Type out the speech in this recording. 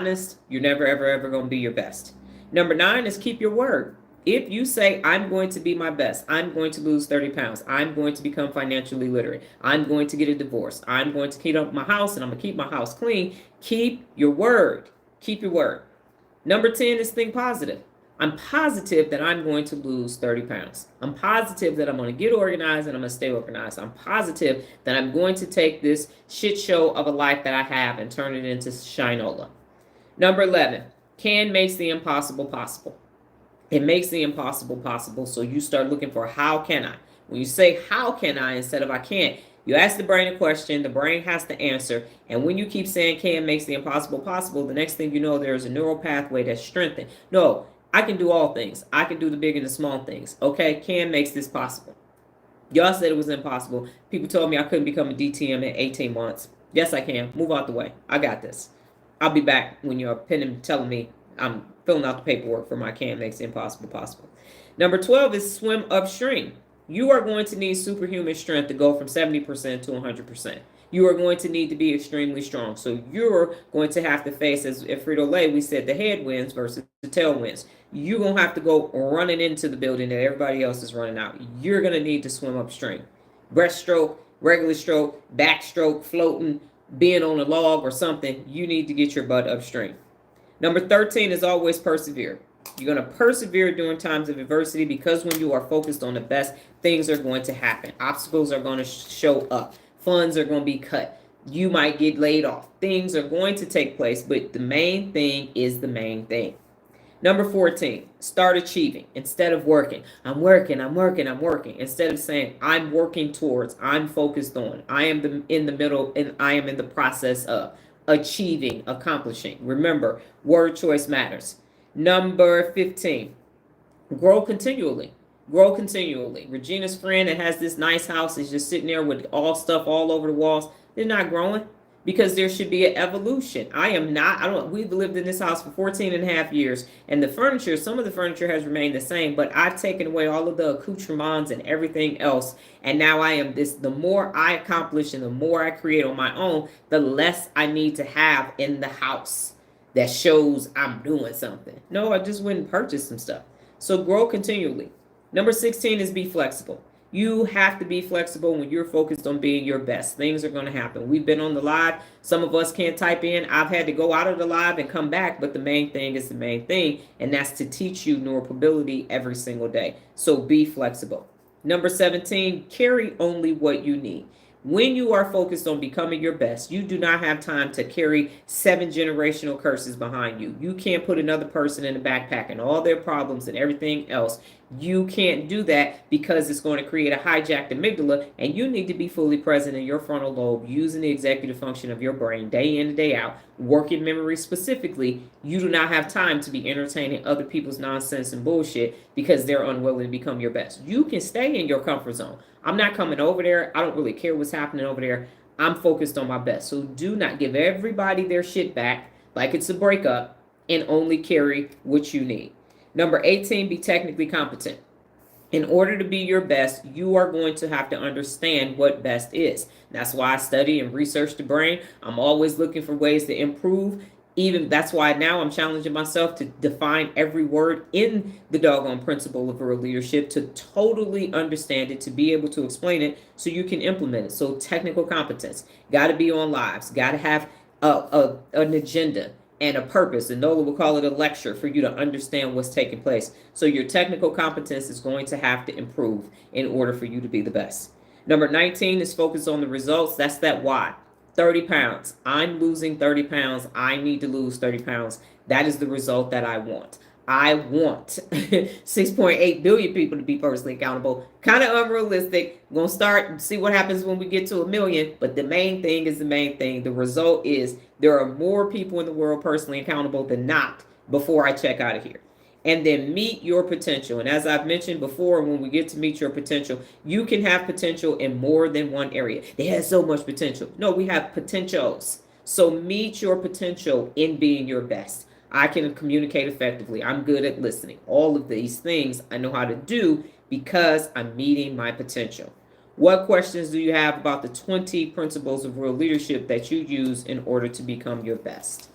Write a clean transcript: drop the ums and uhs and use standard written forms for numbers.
honest, you're never, ever, ever going to be your best. Number 9 is keep your word. If you say, I'm going to be my best, I'm going to lose 30 pounds, I'm going to become financially literate, I'm going to get a divorce, I'm going to keep up my house and I'm going to keep my house clean, keep your word. Keep your word. Number 10 is think positive. I'm positive that I'm going to lose 30 pounds. I'm positive that I'm going to get organized and I'm going to stay organized. I'm positive that I'm going to take this shit show of a life that I have and turn it into Shinola. Number 11, can makes the impossible possible. It makes the impossible possible, so you start looking for how can I. When you say how can I instead of I can't, you ask the brain a question, the brain has to answer, and when you keep saying can makes the impossible possible, the next thing you know, there's a neural pathway that's strengthened. No, I can do all things. I can do the big and the small things. Okay, can makes this possible. Y'all said it was impossible. People told me I couldn't become a DTM in 18 months. Yes, I can. Move out the way. I got this. I'll be back when you're pinning telling me I'm filling out the paperwork for my can makes the impossible possible. Number 12 is swim upstream. You are going to need superhuman strength to go from 70% to 100%. You are going to need to be extremely strong. So you're going to have to face, as at Frito-Lay, we said the headwinds versus the tailwinds. You're going to have to go running into the building that everybody else is running out. You're going to need to swim upstream. Breaststroke, regular stroke, backstroke, floating, being on a log or something, you need to get your butt upstream. Number 13 is always persevere. You're going to persevere during times of adversity because when you are focused on the best, things are going to happen. Obstacles are going to show up. Funds are going to be cut. You might get laid off. Things are going to take place, but the main thing is the main thing. Number 14, start achieving instead of working. I'm working. Instead of saying I'm working towards, I'm focused on, I am in the middle, and I am in the process of achieving, accomplishing. Remember, word choice matters. Number 15, grow continually. Grow continually. Regina's friend that has this nice house is just sitting there with all stuff all over the walls. They're not growing because there should be an evolution. We've lived in this house for 14 and a half years, and the furniture, some of the furniture has remained the same, but I've taken away all of the accoutrements and everything else, and now the more I accomplish and the more I create on my own, the less I need to have in the house that shows I'm doing something. No, I just went and purchased some stuff. So grow continually. Number 16 is be flexible. You have to be flexible when you're focused on being your best. Things are going to happen. We've been on the live. Some of us can't type in. I've had to go out of the live and come back, but the main thing is the main thing, and that's to teach you neuropability every single day. So be flexible. Number 17, carry only what you need. When you are focused on becoming your best, you do not have time to carry 7 generational curses behind you. You can't put another person in the backpack and all their problems and everything else. You can't do that because it's going to create a hijacked amygdala, and you need to be fully present in your frontal lobe, using the executive function of your brain day in and day out, working memory specifically. You do not have time to be entertaining other people's nonsense and bullshit because they're unwilling to become your best. You can stay in your comfort zone. I'm not coming over there. I don't really care what's happening over there. I'm focused on my best. So do not give everybody their shit back like it's a breakup and only carry what you need. Number 18, be technically competent. In order to be your best, you are going to have to understand what best is. That's why I study and research the brain. I'm always looking for ways to improve. Even that's why now I'm challenging myself to define every word in the doggone principle of real leadership, to totally understand it, to be able to explain it so you can implement it. So technical competence, got to be on lives, got to have an agenda and a purpose. And Nola will call it a lecture for you to understand what's taking place. So your technical competence is going to have to improve in order for you to be the best. Number 19 is focus on the results. That's that why. 30 pounds. I'm losing 30 pounds. I need to lose 30 pounds. That is the result that I want. I want 6.8 billion people to be personally accountable. Kind of unrealistic. We're going to start and see what happens when we get to 1 million. But the main thing is the main thing. The result is there are more people in the world personally accountable than not before I check out of here. And then meet your potential. And as I've mentioned before, when we get to meet your potential, you can have potential in more than one area. They have so much potential. No, we have potentials. So meet your potential in being your best. I can communicate effectively. I'm good at listening. All of these things I know how to do because I'm meeting my potential. What questions do you have about the 20 principles of real leadership that you use in order to become your best?